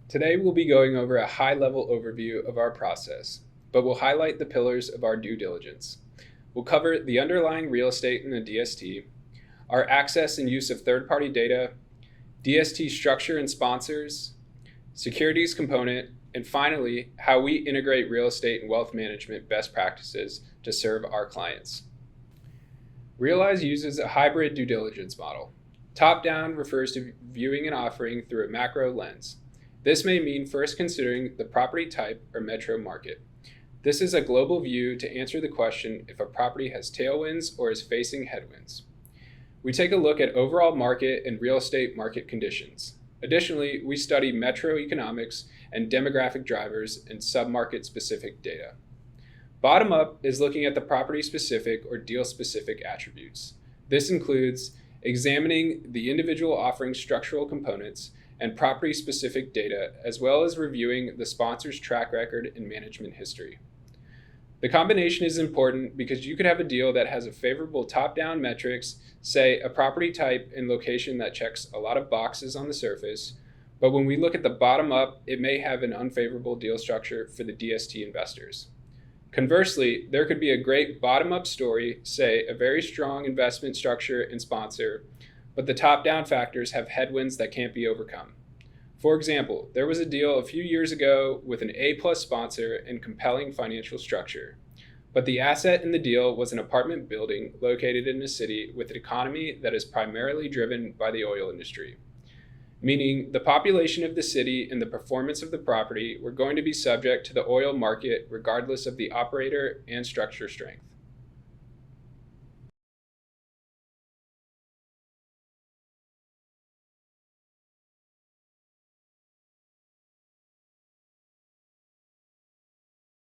Today we'll be going over a high-level overview of our process, but we'll highlight the pillars of our due diligence. We'll cover the underlying real estate in a DST, our access and use of third-party data, DST structure and sponsors, securities component, and finally, how we integrate real estate and wealth management best practices to serve our clients. Realize uses a hybrid due diligence model. Top-down refers to viewing an offering through a macro lens. This may mean first considering the property type or metro market. This is a global view to answer the question if a property has tailwinds or is facing headwinds. We take a look at overall market and real estate market conditions. Additionally, we study metro economics and demographic drivers and submarket specific data. Bottom up is looking at the property specific or deal specific attributes. This includes examining the individual offering structural components and property specific data, as well as reviewing the sponsor's track record and management history. The combination is important because you could have a deal that has a favorable top-down metrics, say a property type and location that checks a lot of boxes on the surface, but when we look at the bottom up, it may have an unfavorable deal structure for the DST investors. Conversely, there could be a great bottom-up story, say a very strong investment structure and sponsor, but the top-down factors have headwinds that can't be overcome. For example, there was a deal a few years ago with an A-plus sponsor and compelling financial structure, but the asset in the deal was an apartment building located in a city with an economy that is primarily driven by the oil industry, meaning the population of the city and the performance of the property were going to be subject to the oil market regardless of the operator and structure strength.